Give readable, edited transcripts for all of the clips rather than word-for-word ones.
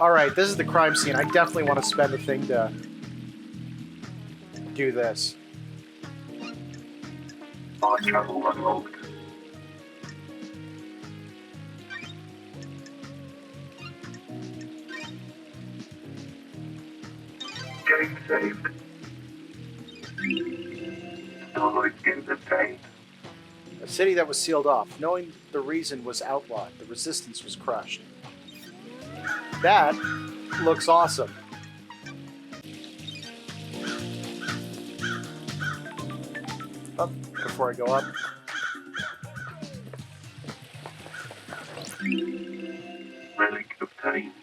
Alright, this is the crime scene. I definitely want to spend the thing to do this. Fast travel unlocked. Getting saved. Starlight in the pain. A city that was sealed off. Knowing the reason was outlawed. The resistance was crushed. That looks awesome. Up before I go up. Relic obtained.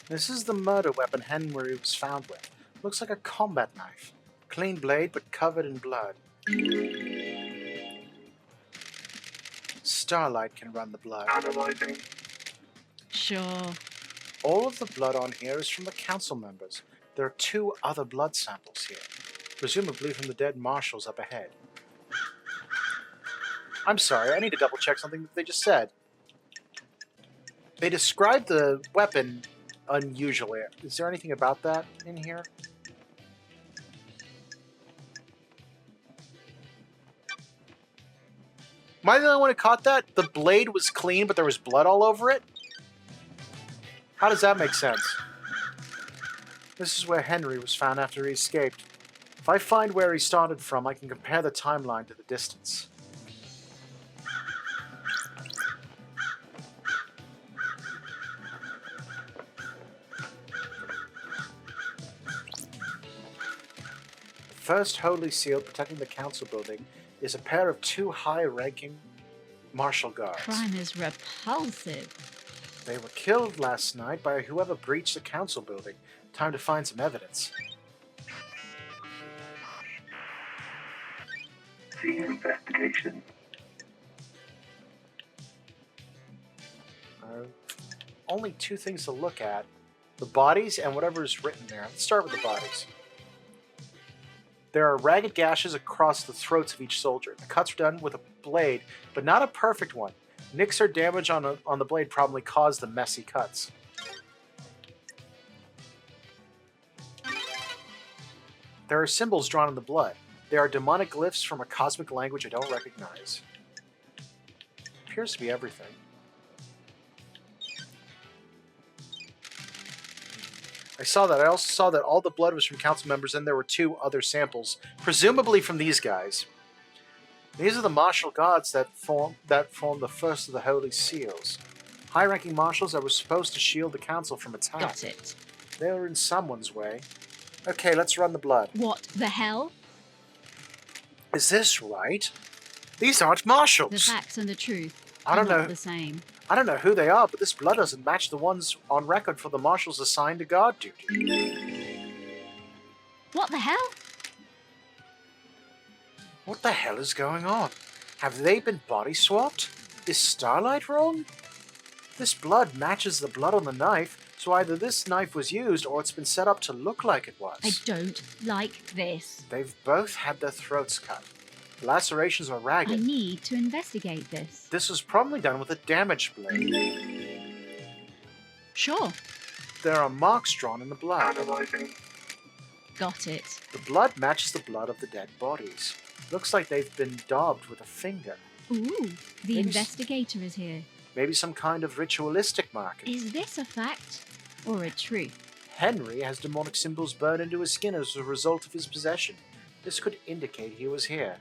This is the murder weapon Henry was found with. Looks like a combat knife. Clean blade, but covered in blood. Starlight can run the blood. Analyzing. Sure. All of the blood on here is from the council members. There are 2 other blood samples here, presumably from the dead marshals up ahead. I'm sorry, I need to double check something that they just said. They described the weapon unusually. Is there anything about that in here? Am I the only one who caught that? The blade was clean, but there was blood all over it? How does that make sense? This is where Henry was found after he escaped. If I find where he started from, I can compare the timeline to the distance. The first holy seal protecting the council building is a pair of 2 high-ranking martial guards. Crime is repulsive. They were killed last night by whoever breached the council building. Time to find some evidence. See investigation. Only 2 things to look at. The bodies and whatever is written there. Let's start with the bodies. There are ragged gashes across the throats of each soldier. The cuts were done with a blade, but not a perfect one. Nicks or damage on the blade probably caused the messy cuts. There are symbols drawn in the blood. They are demonic glyphs from a cosmic language I don't recognize. Appears to be everything. I saw that. I also saw that all the blood was from council members, and there were 2 other samples, presumably from these guys. These are the martial guards that form the first of the holy seals. High-ranking marshals that were supposed to shield the council from attack. Got it. They were in someone's way. Okay, let's run the blood. What the hell? Is this right? These aren't marshals. The facts and the truth I don't are not know. the same. I don't know who they are, but this blood doesn't match the ones on record for the marshals assigned to guard duty. What the hell? What the hell is going on? Have they been body swapped? Is Starlight wrong? This blood matches the blood on the knife, so either this knife was used or it's been set up to look like it was. I don't like this. They've both had their throats cut. The lacerations are ragged. I need to investigate this. This was probably done with a damaged blade. Sure. There are marks drawn in the blood. Analyzing. Got it. The blood matches the blood of the dead bodies. Looks like they've been daubed with a finger. Ooh, the Maybe investigator is here. Maybe some kind of ritualistic marking. Is this a fact or a truth? Henry has demonic symbols burned into his skin as a result of his possession. This could indicate he was here.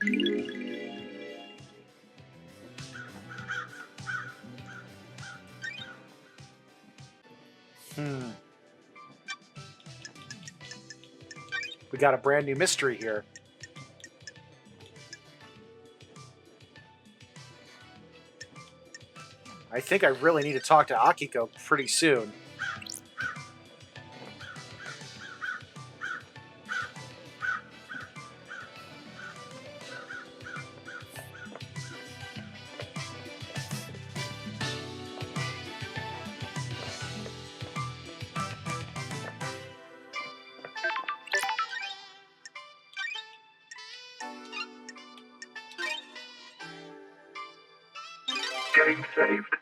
We got a brand new mystery here. I think I really need to talk to Akiko pretty soon. Game saved.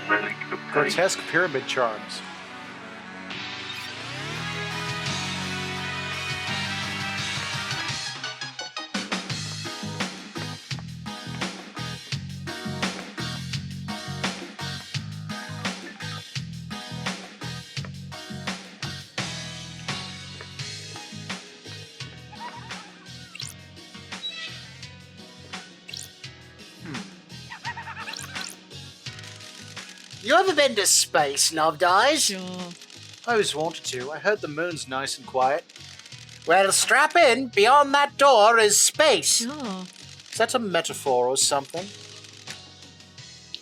Relic obtained. Grotesque pyramid charms. You ever been to space, Loved Eyes? Sure. I always wanted to. I heard the moon's nice and quiet. Well, strap in. Beyond that door is space. Sure. Is that a metaphor or something?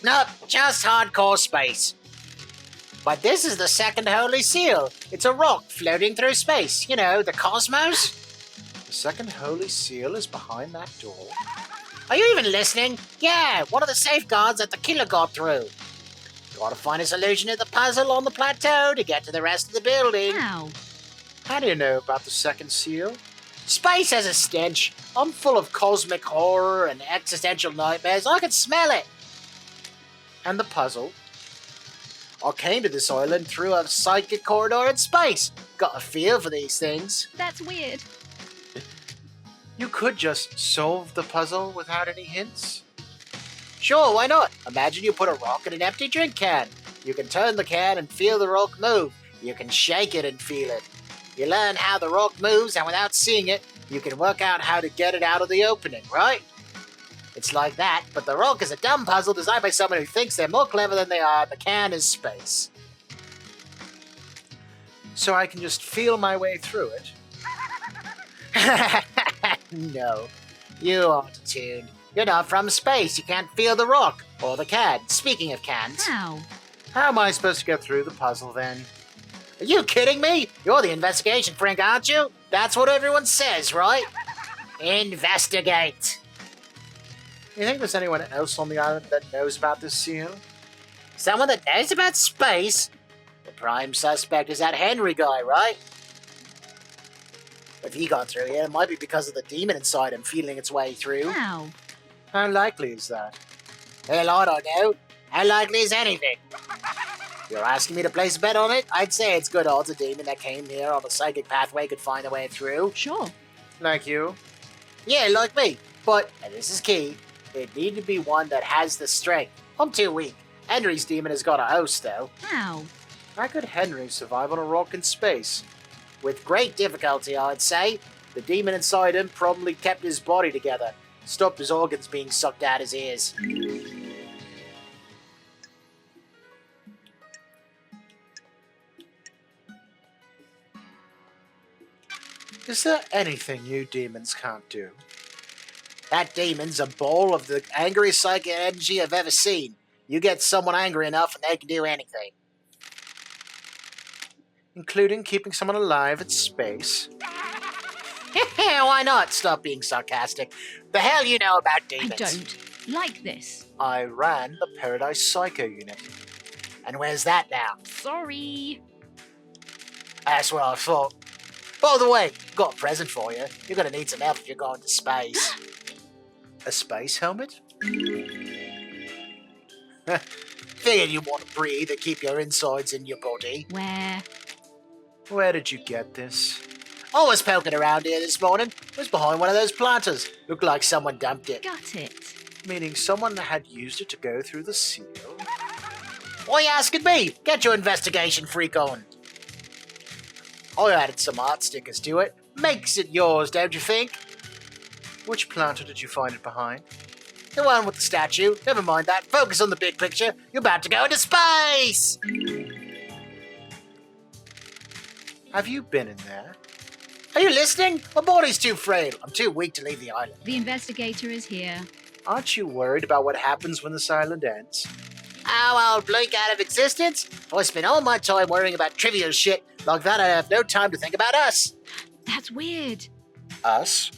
No, just hardcore space. But this is the second holy seal. It's a rock floating through space. You know, the cosmos. The second holy seal is behind that door. Are you even listening? Yeah, one of the safeguards that the killer got through. Gotta find a solution to the puzzle on the plateau to get to the rest of the building. How? How do you know about the second seal? Space has a stench. I'm full of cosmic horror and existential nightmares. I can smell it. And the puzzle? I came to this island through a psychic corridor in space. Got a feel for these things. That's weird. You could just solve the puzzle without any hints. Sure, why not? Imagine you put a rock in an empty drink can. You can turn the can and feel the rock move. You can shake it and feel it. You learn how the rock moves, and without seeing it, you can work out how to get it out of the opening, right? It's like that, but the rock is a dumb puzzle designed by someone who thinks they're more clever than they are. The can is space. So I can just feel my way through it. No, you aren't attuned. You're not from space. You can't feel the rock or the can. Speaking of cans, How? How am I supposed to get through the puzzle then? are you kidding me? You're the investigation freak, aren't you? That's what everyone says, right? Investigate. You think there's anyone else on the island that knows about this seal? Someone that knows about space? The prime suspect is that Henry guy, right? If he got through here, it might be because of the demon inside him feeling its way through. How? How likely is that? Hell, I don't know. How likely is anything? You're asking me to place a bet on it? I'd say it's good odds a demon that came here on the psychic pathway could find a way through. Sure. Like you? Yeah, like me. But, and this is key, it need to be one that has the strength. I'm too weak. Henry's demon has got a host, though. How? How could Henry survive on a rock in space? With great difficulty, I'd say. The demon inside him probably kept his body together, stopped his organs being sucked out his ears. Is there anything you demons can't do? That demon's a ball of the angriest psychic energy I've ever seen. You get someone angry enough and they can do anything. Including keeping someone alive in space? Why not? Stop being sarcastic. The hell you know about I demons? don't like this. I ran the Paradise Psycho unit. And where's that now? Sorry. That's what I thought. By the way, got a present for you. You're gonna need some help if you're going to space. A space helmet? Figured you want to breathe and keep your insides in your body. Where? Where did you get this? I was poking around here this morning. It was behind one of those planters. Looked like someone dumped it. Got it. Meaning someone had used it to go through the seal? Why you asking me? Get your investigation freak on. I added some art stickers to it. Makes it yours, don't you think? Which planter did you find it behind? The one with the statue. Never mind that. Focus on the big picture. You're about to go into space! Have you been in there? Are you listening? My body's too frail. I'm too weak to leave the island. The investigator is here. Aren't you worried about what happens when this island ends? Oh, I'll blink out of existence? If I spend all my time worrying about trivial shit like that, I have no time to think about us. That's weird. Us?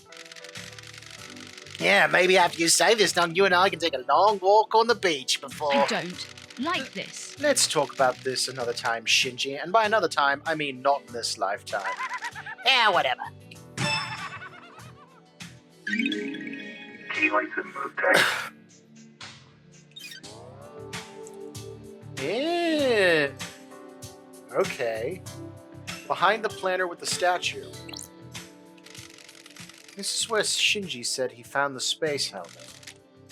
Yeah, maybe after you say this, Dung, you and I can take a long walk on the beach before... I don't Like this. Let's talk about this another time, Shinji. And by another time, I mean not in this lifetime. Yeah, whatever. Key item obtained. Yeah. Okay. Behind the planter with the statue. This is where Shinji said he found the space helmet.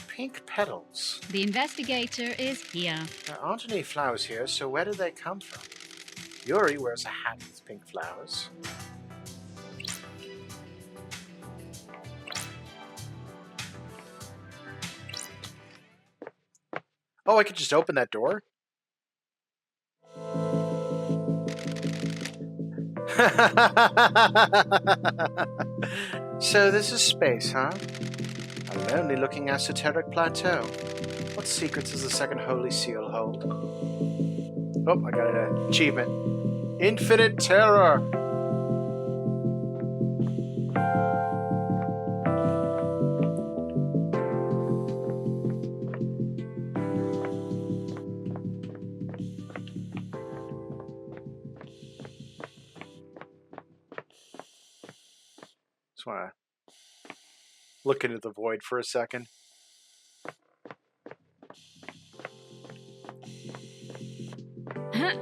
Pink petals. The investigator is here. There aren't any flowers here, so where did they come from? Yuri wears a hat with pink flowers. Oh, I could just open that door? So this is space, huh? A lonely-looking esoteric plateau. What secrets does the second holy seal hold? Oh, I got an achievement. Infinite terror! Just want to look into the void for a second. Huh?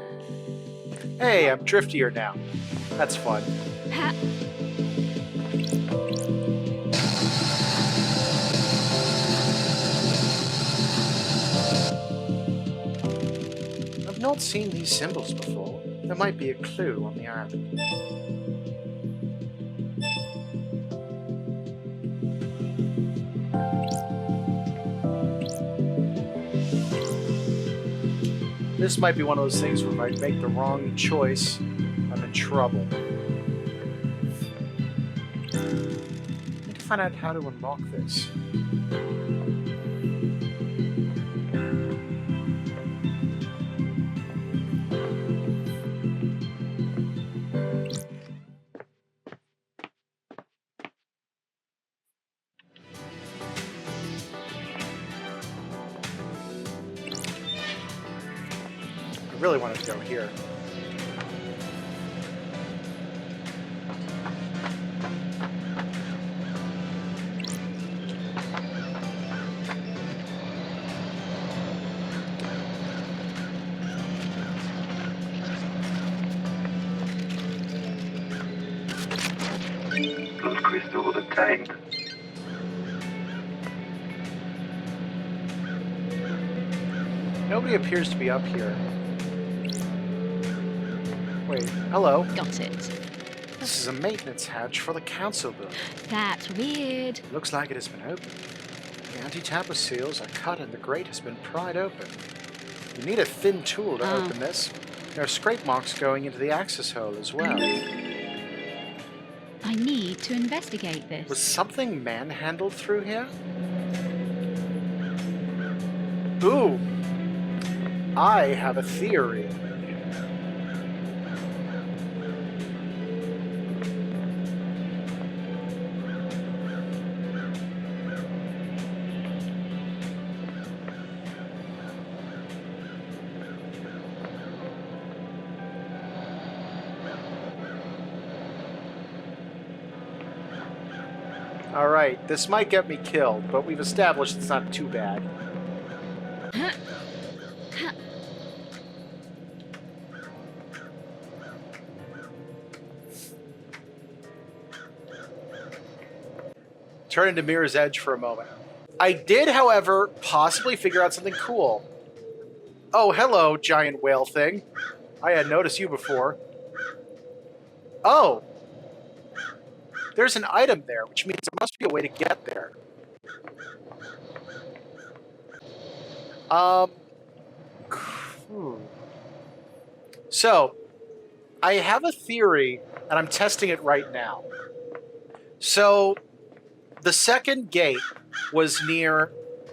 Hey, I'm driftier now. That's fun. Ha. I've not seen these symbols before. There might be a clue on the island. This might be one of those things where if I make the wrong choice, I'm in trouble. I need to find out how to unlock this. I really wanted to go here. Blood crystal obtained. Nobody appears to be up here. Wait, hello. Got it. This is a maintenance hatch for the council building. That's weird. Looks like it has been opened. The anti-tapper seals are cut and the grate has been pried open. You need a thin tool to open this. There are scrape marks going into the access hole as well. I need to investigate this. Was something manhandled through here? Ooh! I have a theory. Alright, this might get me killed, but we've established it's not too bad. Turn into Mirror's Edge for a moment. I did, however, possibly figure out something cool. Oh, hello, giant whale thing. I hadn't noticed you before. Oh! There's an item there, which means there must be a way to get there. So, I have a theory, and I'm testing it right now. So, the second gate was near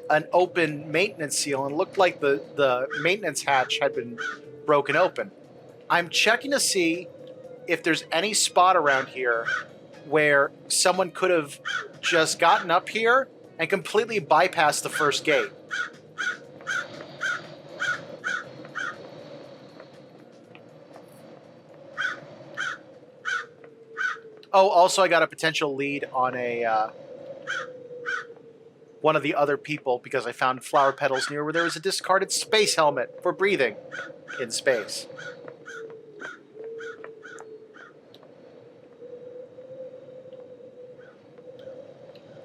an open maintenance seal and looked like the maintenance hatch had been broken open. I'm checking to see if there's any spot around here where someone could have just gotten up here and completely bypassed the first gate. Oh, also I got a potential lead on a one of the other people because I found flower petals near where there was a discarded space helmet for breathing in space.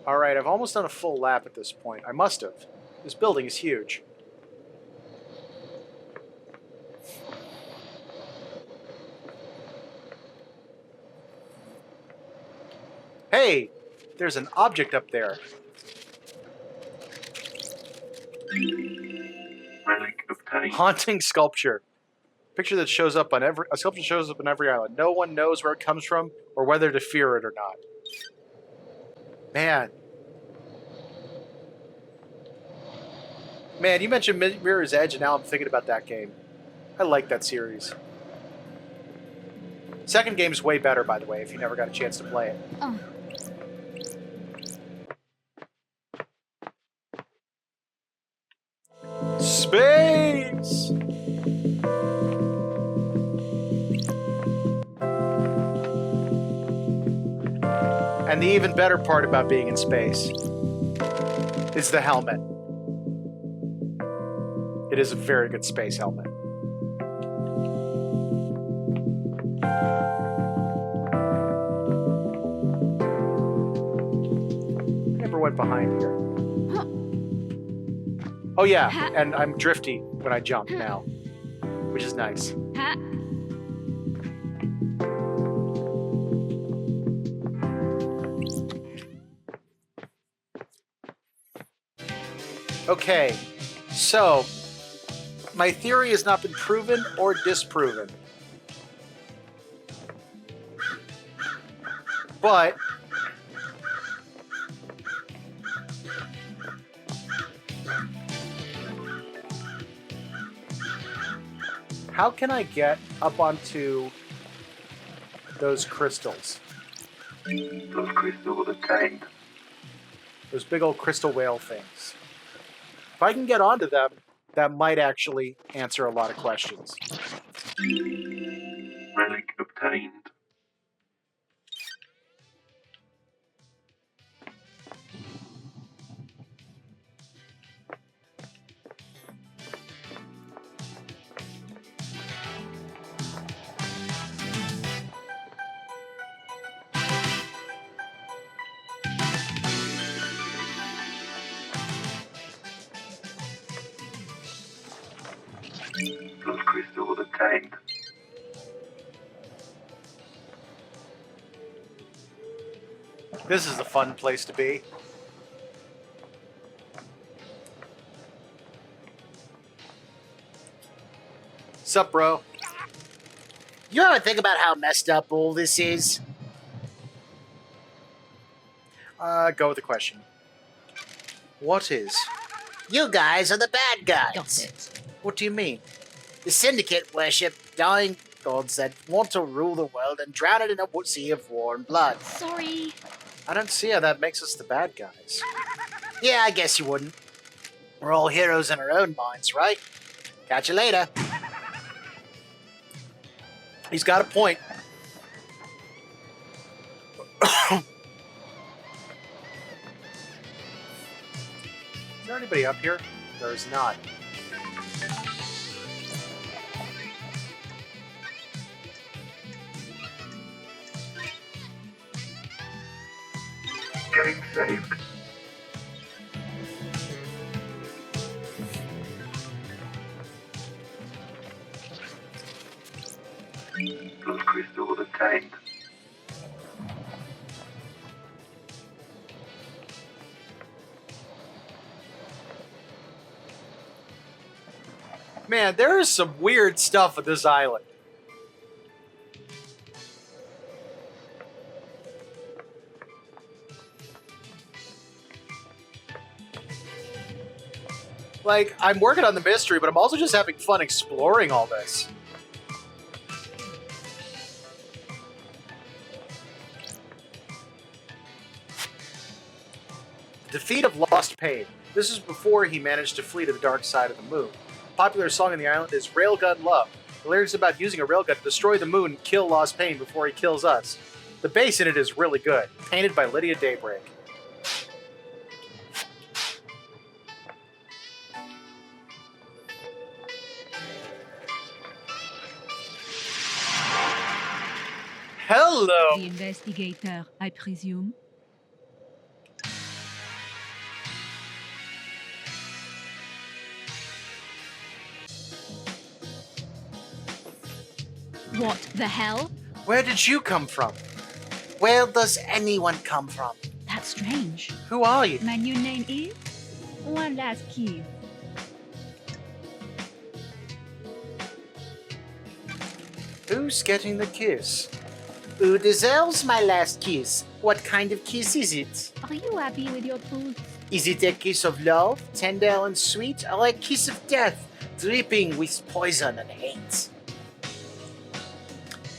Alright, I've almost done a full lap at this point. I must have. This building is huge. Hey! There's an object up there. Relic obtained. Haunting sculpture. Picture that shows up on a sculpture shows up on every island. No one knows where it comes from or whether to fear it or not. Man. Man, you mentioned Mirror's Edge, and now I'm thinking about that game. I like that series. Second game's way better, by the way, if you never got a chance to play it. Oh, Space! And the even better part about being in space is the helmet. It is a very good space helmet. I never went behind here. Huh. Oh yeah, and I'm drifty when I jump now, which is nice. ha. Okay, so my theory has not been proven or disproven. But how can I get up onto those crystals? Those crystals obtained. Those big old crystal whale things. If I can get onto them, that might actually answer a lot of questions. Relic obtained. Those crystals obtained. This is a fun place to be. Sup, bro? You ever think about how messed up all this is? Go with the question. What is? You guys are the bad guys. Got it. What do you mean? The Syndicate worship dying gods that want to rule the world and drown it in a sea of war and blood. Sorry. I don't see how that makes us the bad guys. Yeah, I guess you wouldn't. We're all heroes in our own minds, right? Catch you later. He's got a point. Is there anybody up here? There is not. Getting saved. Those crystals obtained. Man, there is some weird stuff at this island. Like, I'm working on the mystery, but I'm also just having fun exploring all this. Defeat of Lost Pain. This is before he managed to flee to the dark side of the moon. A popular song on the island is Railgun Love. The lyrics about using a railgun to destroy the moon and kill Lost Pain before he kills us. The base in it is really good. Painted by Lydia Daybreak. Hello! The investigator, I presume. What the hell? Where did you come from? Where does anyone come from? That's strange. Who are you? My new name is... One last key. Who's getting the kiss? Who deserves my last kiss? What kind of kiss is it? Are you happy with your tooth? Is it a kiss of love, tender and sweet, or a kiss of death, dripping with poison and hate?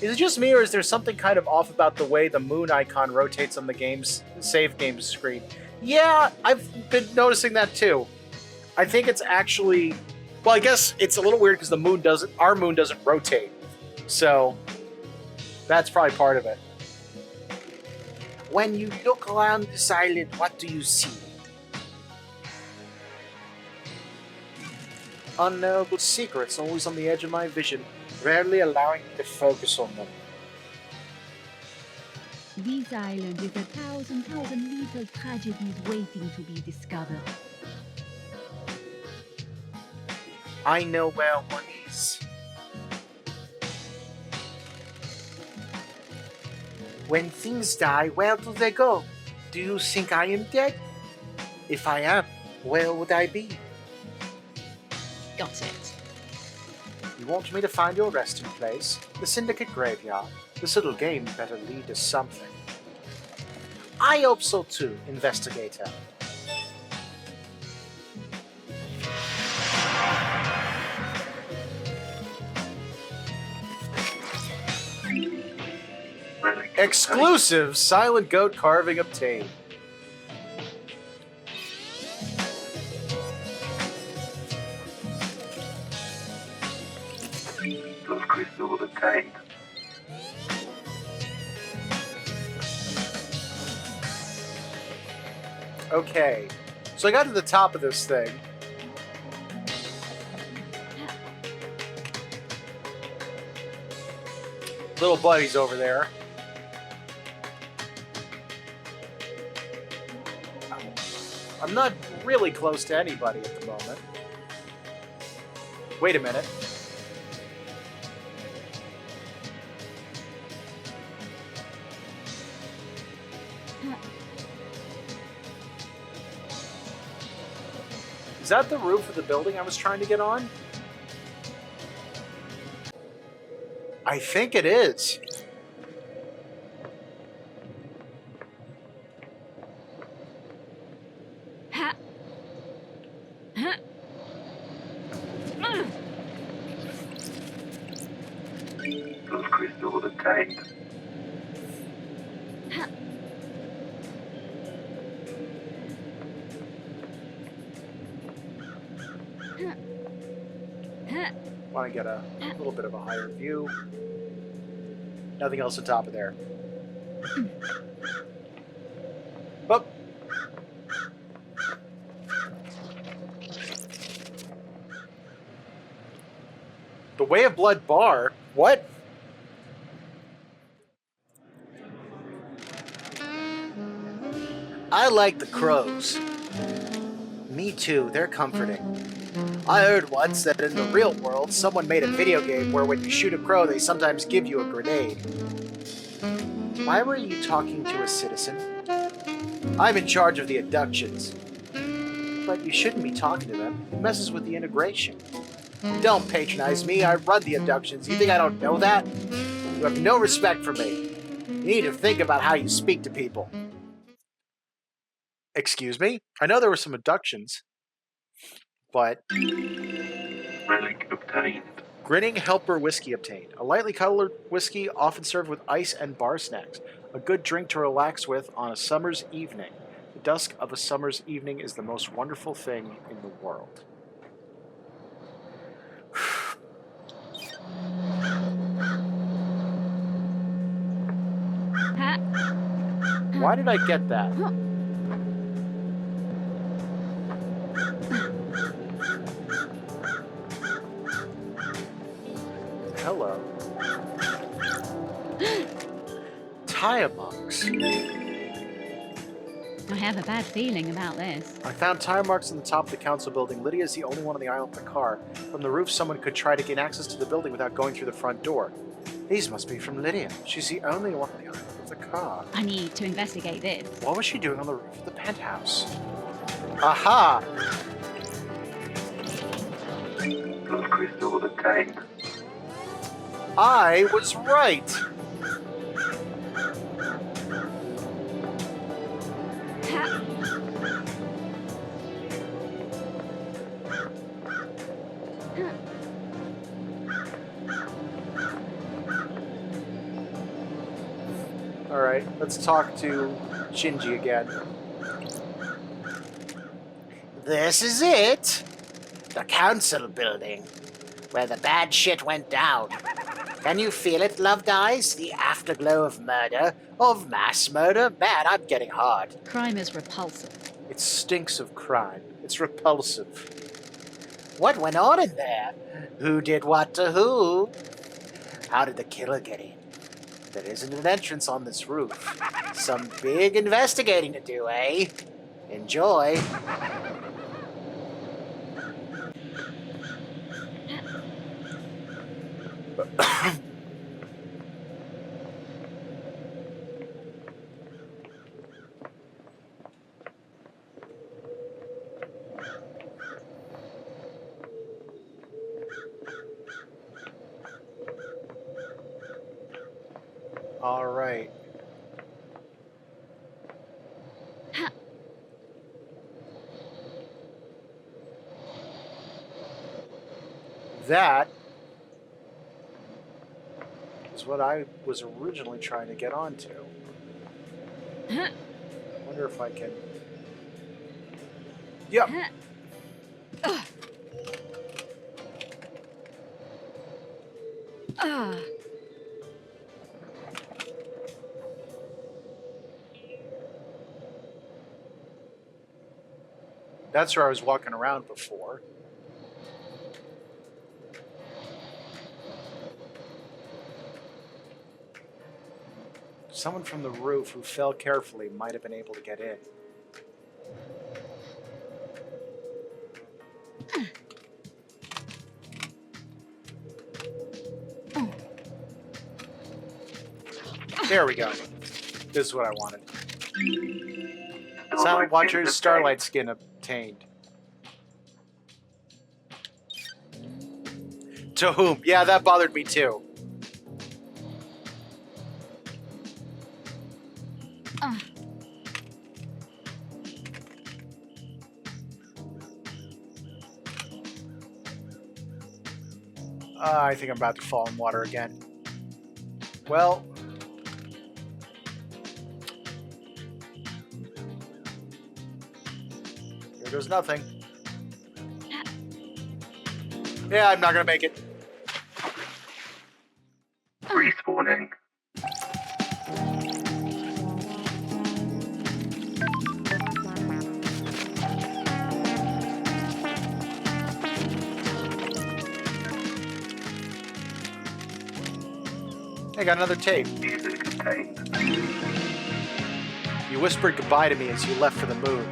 Is it just me, or is there something kind of off about the way the moon icon rotates on the game's save game screen? Yeah, I've been noticing that too. I think it's actually... Well, I guess it's a little weird because the moon doesn't... Our moon doesn't rotate. So, that's probably part of it. When you look around this island, what do you see? Unknowable secrets always on the edge of my vision, rarely allowing me to focus on them. This island is a thousand little tragedies waiting to be discovered. I know where one is. When things die, where do they go? Do you think I am dead? If I am, where would I be? Got it. You want me to find your resting place? The Syndicate Graveyard. This little game better lead to something. I hope so too, investigator. Relic Exclusive Silent Goat carving obtained. Those crystals obtained. Okay, so I got to the top of this thing. Little buddy's over there. I'm not really close to anybody at the moment. Wait a minute. Is that the roof of the building I was trying to get on? I think it is. Ha. Ha. Those crystals obtained. Want to get a little bit of a higher view. Nothing else on top of there. But the Way of Blood bar? What? I like the crows. Me too, they're comforting. I heard once that in the real world, someone made a video game where when you shoot a crow, they sometimes give you a grenade. Why were you talking to a citizen? I'm in charge of the abductions. But you shouldn't be talking to them. It messes with the integration. Don't patronize me, I run the abductions. You think I don't know that? You have no respect for me. You need to think about how you speak to people. Excuse me? I know there were some abductions. But Relic obtained. Grinning Helper whiskey obtained. A lightly colored whiskey often served with ice and bar snacks. A good drink to relax with on a summer's evening. The dusk of a summer's evening is the most wonderful thing in the world. Ha. Why did I get that? Hello. Tire marks. I have a bad feeling about this. I found tire marks on the top of the council building. Lydia is the only one on the island with a car. From the roof, someone could try to gain access to the building without going through the front door. These must be from Lydia. She's the only one on the island with a car. I need to investigate this. What was she doing on the roof of the penthouse? Aha! Those crystals obtained. I was right! Ha! Alright, let's talk to Shinji again. This is it. The council building, where the bad shit went down. Can you feel it, loved eyes? The afterglow of murder, of mass murder? Man, I'm getting hard. Crime is repulsive. It stinks of crime. It's repulsive. What went on in there? Who did what to who? How did the killer get in? There isn't an entrance on this roof. Some big investigating to do, eh? Enjoy. All right. That is what I was originally trying to get onto. I wonder if I can... Yep. Ah. That's where I was walking around before. Someone from the roof who fell carefully might have been able to get in. There we go. This is what I wanted. Silent Watcher's Starlight Skin obtained. To whom? Yeah, that bothered me too. I think I'm about to fall in water again. Well... Here goes nothing. Yeah, I'm not gonna make it. Respawning. I got another tape. Music obtained. You whispered goodbye to me as you left for the moon.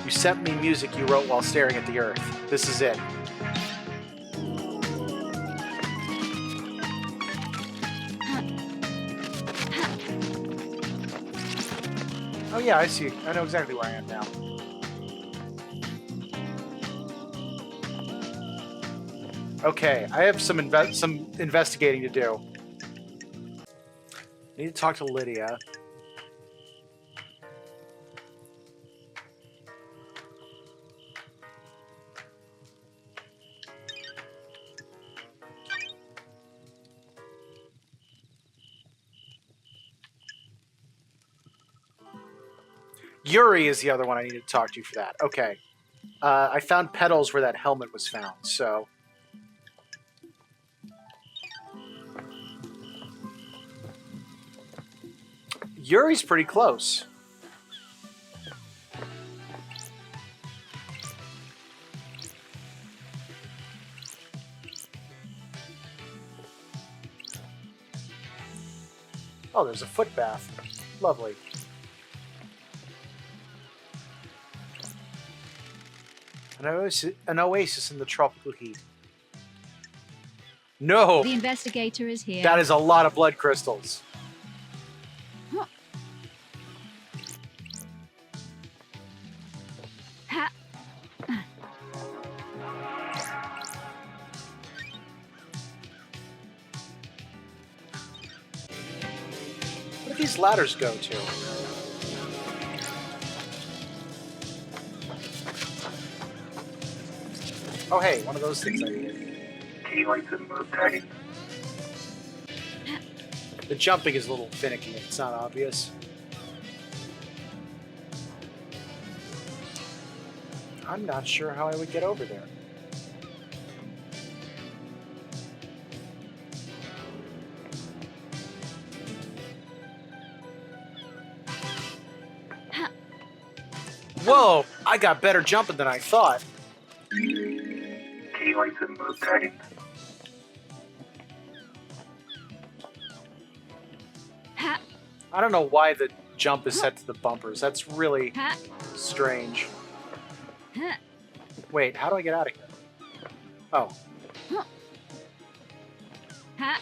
You sent me music you wrote while staring at the Earth. This is it. Oh yeah, I see. I know exactly where I am now. Okay, I have some investigating to do. I need to talk to Lydia. Yuri is the other one I need to talk to for that. Okay. I found petals where that helmet was found, so... Yuri's pretty close. Oh, there's a foot bath. Lovely. An oasis in the tropical heat. No! The investigator is here. That is a lot of blood crystals. Ha. Where do these ladders go to? Oh, hey, one of those things I need. Key item obtained. The jumping is a little finicky. It's not obvious. I'm not sure how I would get over there. Whoa! I got better jumping than I thought. Key item obtained. Ha. I don't know why the jump is set to the bumpers. That's really Ha. strange. Ha. Wait, how do I get out of here? Oh. Ha.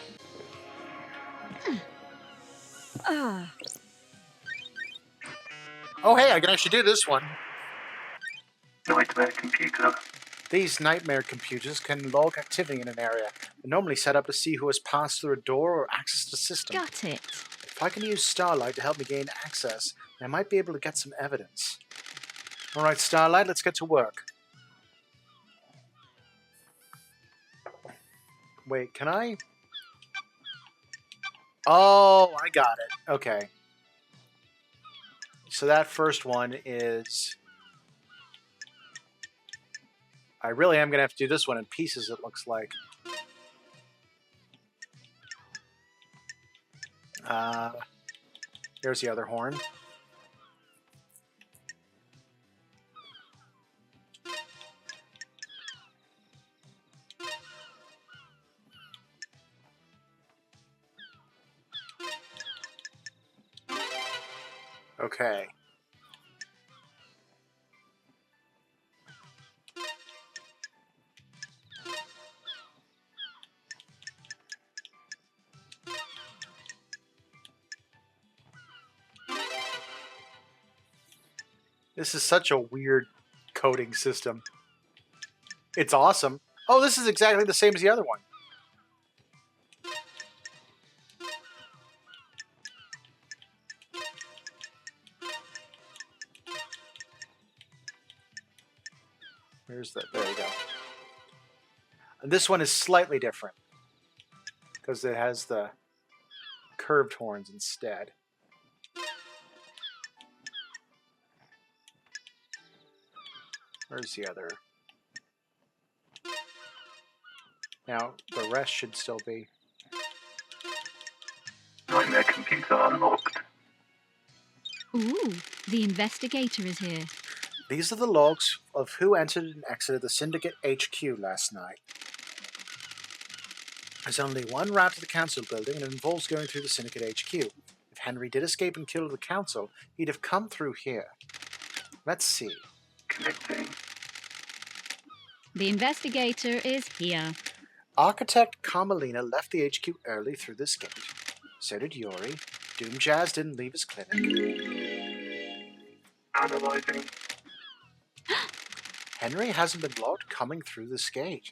Ah. Oh, hey, I can actually do this one. Nightmare computer. These nightmare computers can log activity in an area. They're normally set up to see who has passed through a door or accessed the system. Got it. If I can use Starlight to help me gain access, I might be able to get some evidence. Alright, Starlight, let's get to work. Wait, can I? Oh, I got it. Okay. So that first one is... I really am going to have to do this one in pieces, it looks like. There's the other horn. Okay. This is such a weird coding system. It's awesome. Oh, this is exactly the same as the other one. There's that. There you go. And this one is slightly different because it has the curved horns instead. Where's the other? Now, the rest should still be. Nightmare computer unlocked. Ooh, the investigator is here. These are the logs of who entered and exited the Syndicate HQ last night. There's only one route to the Council building, and it involves going through the Syndicate HQ. If Henry did escape and kill the Council, he'd have come through here. Let's see. Connecting. The investigator is here. Architect Carmelina left the HQ early through this gate. So did Yori. Doomjazz didn't leave his clinic. Analyzing. Henry hasn't been logged coming through this gate.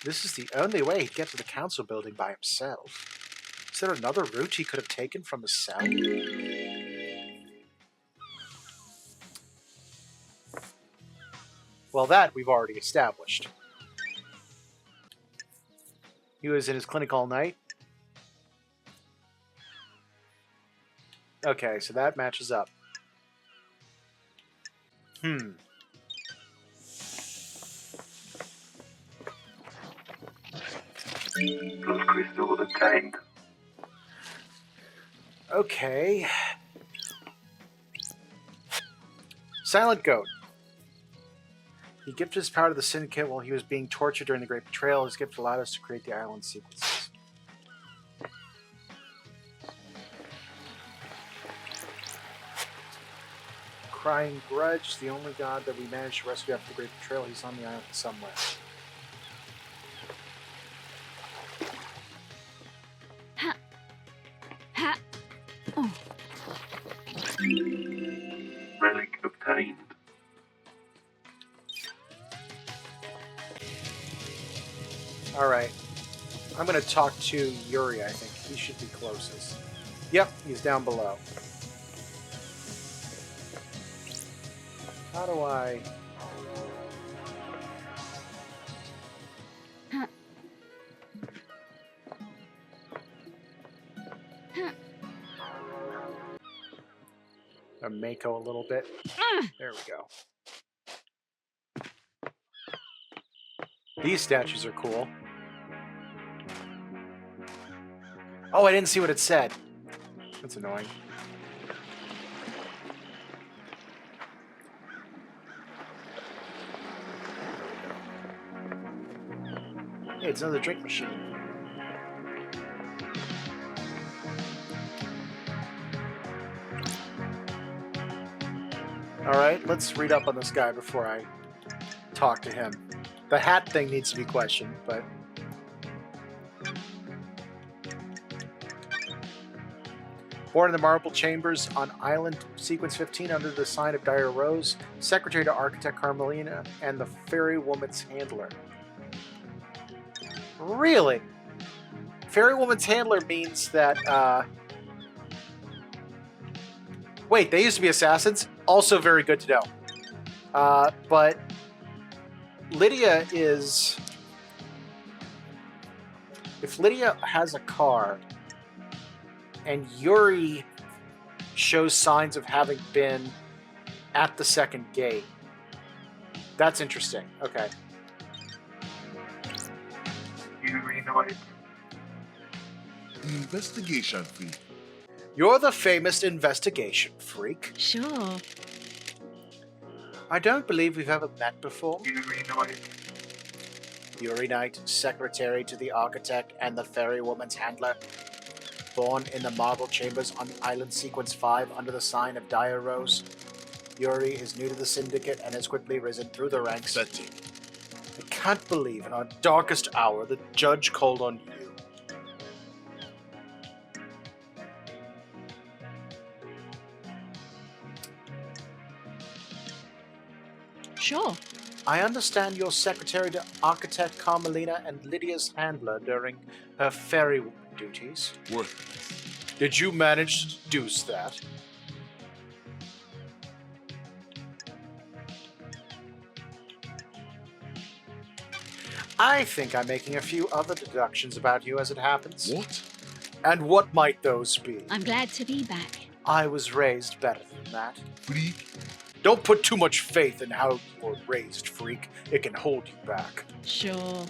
This is the only way he'd get to the Council building by himself. Is there another route he could have taken from his cell? Well, that we've already established. He was in his clinic all night. Okay, so that matches up. Blood crystal obtained. Okay. Silent Goat. He gifted his power to the Syndicate while he was being tortured during the Great Betrayal. His gift allowed us to create the island sequences. Crying Grudge, the only god that we managed to rescue after the Great Betrayal. He's on the island somewhere. Ha. Ha. Oh. Relic obtained. Alright. I'm going to talk to Yuri, I think. He should be closest. Yep, he's down below. How do I... Huh. Huh. Or Mako a little bit. There we go. These statues are cool. Oh, I didn't see what it said. That's annoying. Hey, it's another drink machine. Alright, let's read up on this guy before I talk to him. The hat thing needs to be questioned, but... Born in the marble chambers on island sequence 15 under the sign of Dire Rose, secretary to architect Carmelina and the fairy woman's handler. Really? Fairy woman's handler means that, Wait, they used to be assassins? Also very good to know. But Lydia is... If Lydia has a car, and Yuri shows signs of having been at the second gate, that's interesting. Okay. Yuri Knight. Investigation fee. You're the famous investigation freak. Sure. I don't believe we've ever met before. Yuri Knight. Yuri Knight, secretary to the architect and the fairy woman's handler. Born in the marble chambers on island sequence 5 under the sign of Dire Rose. Yuri is new to the syndicate and has quickly risen through the ranks. Betty. I can't believe in our darkest hour the judge called on you. Sure. I understand you're secretary to architect Carmelina and Lydia's handler during her fairy woman duties. Worthless. Did you manage to deduce that? I think I'm making a few other deductions about you as it happens. What? And what might those be? I'm glad to be back. I was raised better than that. Freak? Don't put too much faith in how you were raised, freak. It can hold you back. Sure.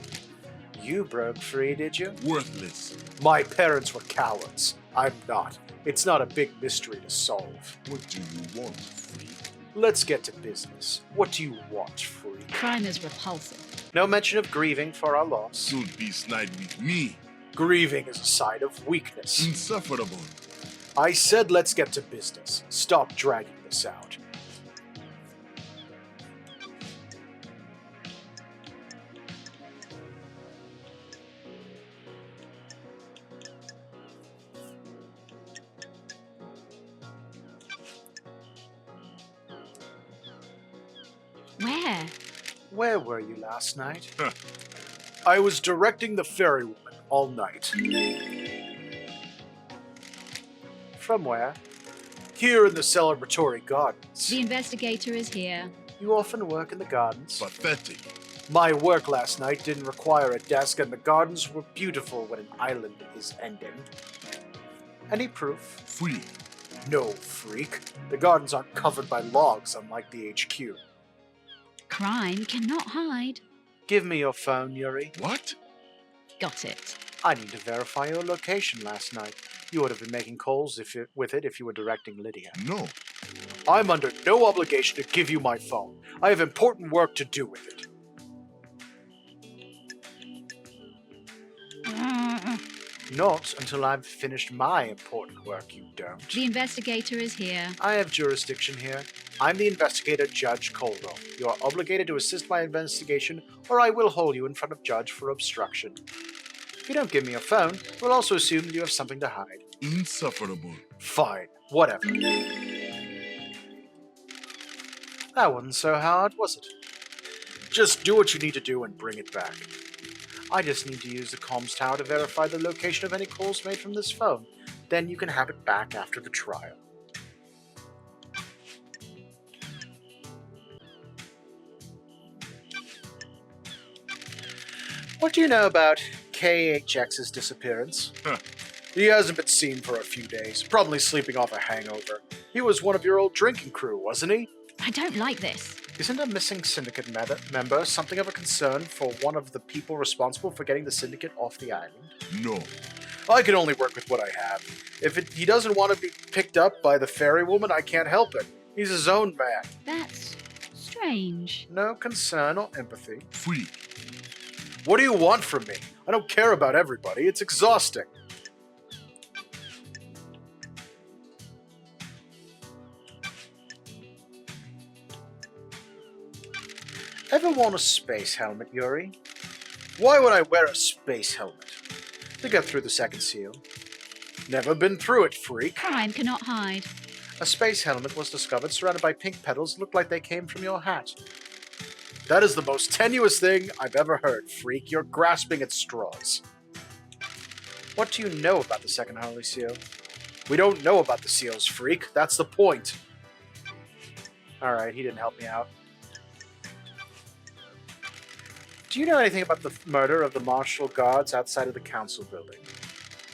You broke free, did you? Worthless. My parents were cowards. I'm not. It's not a big mystery to solve. What do you want, freak? Let's get to business. What do you want, freak? Crime is repulsive. No mention of grieving for our loss. Don't be snide with me. Grieving is a sign of weakness. Insufferable. I said let's get to business. Stop dragging this out. Where? Where were you last night? Huh. I was directing the fairy woman all night. From where? Here in the celebratory gardens. The investigator is here. You often work in the gardens. Pathetic. My work last night didn't require a desk, and the gardens were beautiful when an island is ending. Any proof? Freak. No, freak. The gardens aren't covered by logs, unlike the HQ. Crime cannot hide. Give me your phone, Yuri. What? Got it. I need to verify your location last night. You would have been making calls with it if you were directing Lydia. No. I'm under no obligation to give you my phone. I have important work to do with it. Not until I've finished my important work, you don't. The investigator is here. I have jurisdiction here. I'm the investigator, Judge Colwell. You are obligated to assist my investigation, or I will hold you in front of Judge for obstruction. If you don't give me your phone, we'll also assume that you have something to hide. Insufferable. Fine, whatever. That wasn't so hard, was it? Just do what you need to do and bring it back. I just need to use the comms tower to verify the location of any calls made from this phone. Then you can have it back after the trial. What do you know about KHX's disappearance? Huh. He hasn't been seen for a few days, probably sleeping off a hangover. He was one of your old drinking crew, wasn't he? I don't like this. Isn't a missing syndicate member something of a concern for one of the people responsible for getting the syndicate off the island? No. I can only work with what I have. If he doesn't want to be picked up by the fairy woman, I can't help it. He's his own man. That's strange. No concern or empathy. Freak. What do you want from me? I don't care about everybody. It's exhausting. Ever worn a space helmet, Yuri? Why would I wear a space helmet? To get through the second seal. Never been through it, freak. Crime cannot hide. A space helmet was discovered surrounded by pink petals that looked like they came from your hat. That is the most tenuous thing I've ever heard, freak. You're grasping at straws. What do you know about the second Holy Seal? We don't know about the seals, freak. That's the point. Alright, he didn't help me out. Do you know anything about the murder of the martial guards outside of the council building?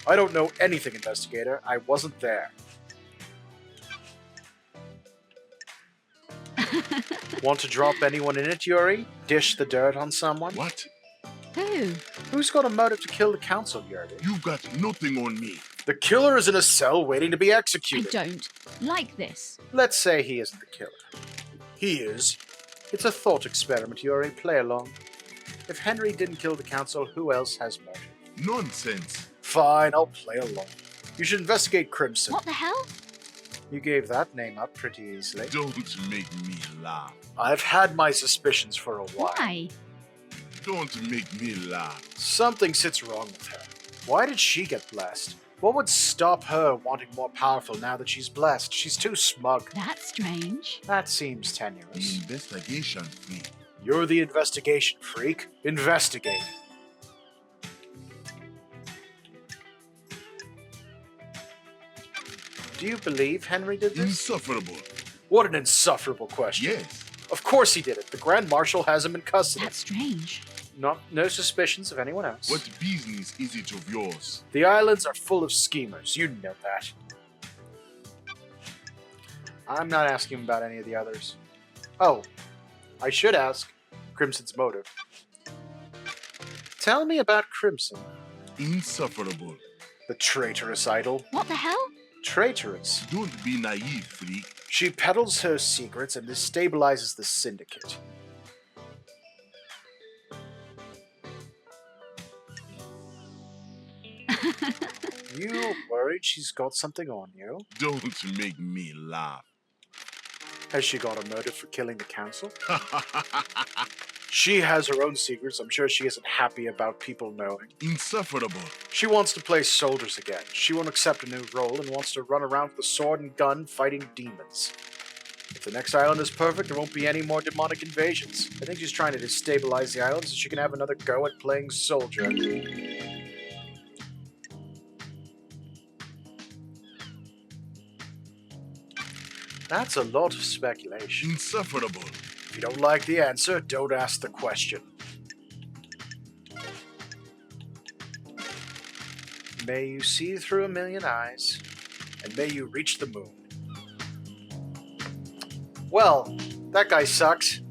I don't know anything, investigator. I wasn't there. Want to drop anyone in it, Yuri? Dish the dirt on someone? What? Who? Who's got a motive to kill the council, Yuri? You got nothing on me. The killer is in a cell waiting to be I executed. don't like this. Let's say he isn't the killer. He is. It's a thought experiment, Yuri. Play along. If Henry didn't kill the council, who else has motive? Nonsense. Fine, I'll play along. You should investigate Crimson. What the hell? You gave that name up pretty easily. Don't make me laugh. I've had my suspicions for a while. Why? Don't make me laugh. Something sits wrong with her. Why did she get blessed? What would stop her wanting more powerful now that she's blessed? She's too smug. That's strange. That seems The tenuous. investigation fee. You're the investigation freak. Investigate. Do you believe Henry did this? Insufferable. What an insufferable question. Yes. Of course he did it. The Grand Marshal has him in custody. That's strange. No suspicions of anyone else. What business is it of yours? The islands are full of schemers. You know that. I'm not asking him about any of the others. Oh, I should ask Crimson's motive. Tell me about Crimson, Insufferable. the traitorous idol. What the hell? Traitorous. Don't be naive, freak. She peddles her secrets and destabilizes the syndicate. You worried she's got something on you? Don't make me laugh. Has she got a motive for killing the council? She has her own secrets. I'm sure she isn't happy about people knowing. Insufferable. She wants to play soldiers again. She won't accept a new role and wants to run around with a sword and gun fighting demons. If the next island is perfect, there won't be any more demonic invasions. I think she's trying to destabilize the island so she can have another go at playing soldier. That's a lot of speculation. Insufferable. If you don't like the answer, don't ask the question. May you see through a million eyes, and may you reach the moon. Well, that guy sucks.